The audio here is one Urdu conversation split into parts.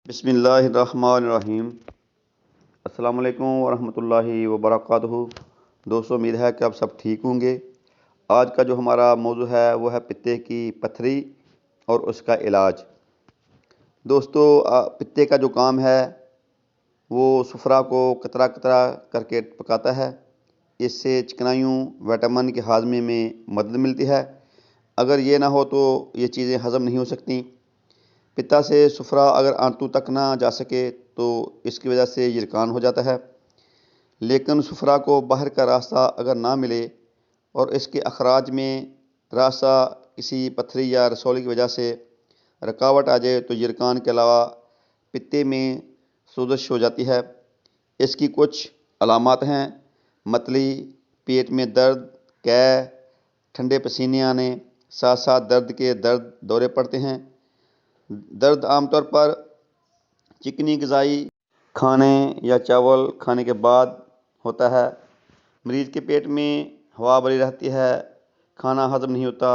بسم اللہ الرحمن الرحیم۔ السلام علیکم ورحمۃ اللہ وبرکاتہ۔ دوستو، امید ہے کہ آپ سب ٹھیک ہوں گے۔ آج کا جو ہمارا موضوع ہے وہ ہے پتے کی پتھری اور اس کا علاج۔ دوستو، پتے کا جو کام ہے وہ سفرہ کو قطرہ قطرہ کر کے پکاتا ہے۔ اس سے چکنائیوں وٹامن کے ہاضمے میں مدد ملتی ہے۔ اگر یہ نہ ہو تو یہ چیزیں ہضم نہیں ہو سکتی۔ پتا سے سفرہ اگر آنتوں تک نہ جا سکے تو اس کی وجہ سے یرقان ہو جاتا ہے۔ لیکن سفرہ کو باہر کا راستہ اگر نہ ملے اور اس کے اخراج میں راستہ کسی پتھری یا رسولی کی وجہ سے رکاوٹ آ جائے تو یرقان کے علاوہ پتے میں سوزش ہو جاتی ہے۔ اس کی کچھ علامات ہیں: متلی، پیٹ میں درد، قے، ٹھنڈے پسینے آنے، ساتھ ساتھ درد کے دورے پڑتے ہیں۔ درد عام طور پر چکنی غذائی کھانے یا چاول کھانے کے بعد ہوتا ہے۔ مریض کے پیٹ میں ہوا بھری رہتی ہے، کھانا ہضم نہیں ہوتا،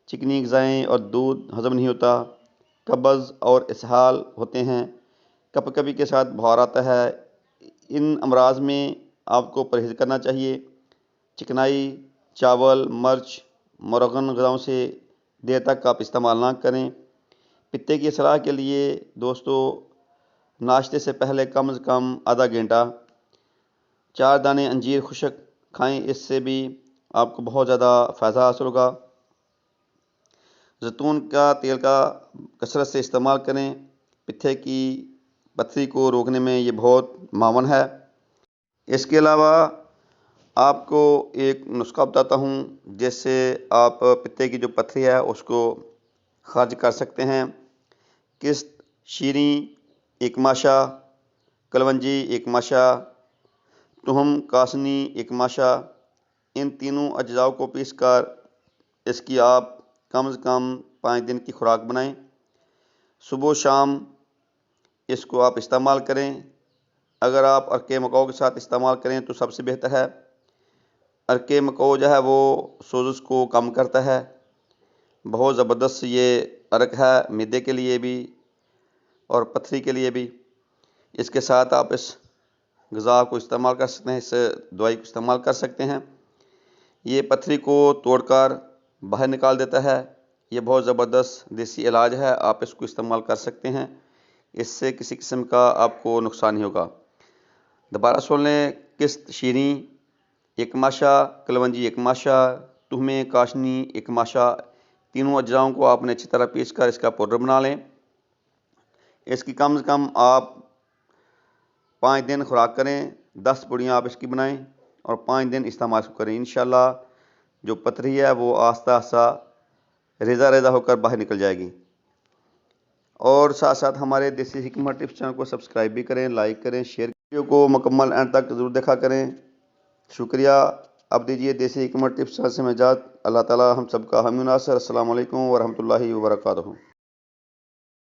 چکنی غذائیں اور دودھ ہضم نہیں ہوتا، قبض اور اسہال ہوتے ہیں، کبھی کبھی کے ساتھ بخار آتا ہے۔ ان امراض میں آپ کو پرہیز کرنا چاہیے۔ چکنائی، چاول، مرچ، مرغن غذاؤں سے دیر تک آپ استعمال نہ کریں۔ پتے کی اصلاح کے لیے دوستو، ناشتے سے پہلے کم از کم آدھا گھنٹہ 4 دانے انجیر خشک کھائیں۔ اس سے بھی آپ کو بہت زیادہ فائدہ حاصل ہوگا۔ زیتون کا تیل کا کثرت سے استعمال کریں۔ پتے کی پتھری کو روکنے میں یہ بہت معاون ہے۔ اس کے علاوہ آپ کو ایک نسخہ بتاتا ہوں جس سے آپ پتے کی جو پتھری ہے اس کو خارج کر سکتے ہیں۔ قسط، شیریں، ایک ماشا، کلونجی ایک ماشا، تہم کاسنی ایک ماشا، ان تینوں اجزاء کو پیس کر اس کی آپ کم از کم 5 دن کی خوراک بنائیں۔ صبح و شام اس کو آپ استعمال کریں۔ اگر آپ ارکے مکاؤ کے ساتھ استعمال کریں تو سب سے بہتر ہے۔ ارکے مکاؤ جو ہے وہ سوزش کو کم کرتا ہے۔ بہت زبردست یہ ارک ہے، معدے کے لیے بھی اور پتھری کے لیے بھی۔ اس کے ساتھ آپ اس غذا کو استعمال کر سکتے ہیں، اس دوائی کو استعمال کر سکتے ہیں۔ یہ پتھری کو توڑ کر باہر نکال دیتا ہے۔ یہ بہت زبردست دیسی علاج ہے، آپ اس کو استعمال کر سکتے ہیں۔ اس سے کسی قسم کا آپ کو نقصان نہیں ہوگا۔ دوبارہ سن لیں: قسط، شیریں ایک ماشا، کلونجی ایک ماشا، تہمیں کاشنی ایک ماشا، تینوں اجزاؤں کو آپ نے اچھی طرح پیس کر اس کا پاؤڈر بنا لیں۔ اس کی کم از کم آپ 5 دن خوراک کریں۔ 10 پوڑیاں آپ اس کی بنائیں اور 5 دن استعمال کریں۔ انشاءاللہ جو پتھری ہے وہ آہستہ آہستہ ریزہ ریزہ ہو کر باہر نکل جائے گی۔ اور ساتھ ساتھ ہمارے دیسی حکمت ٹپس چینل کو سبسکرائب بھی کریں، لائک کریں، شیئر کریں۔ ویڈیو کو مکمل اینڈ تک ضرور دیکھا کریں۔ شکریہ۔ اب دیجیے دیسی حکمت ٹپس چینل سے میں اجازت۔ اللہ تعالی ہم سب کا حامی و ناصر۔ السلام علیکم ورحمۃ اللہ وبرکاتہ۔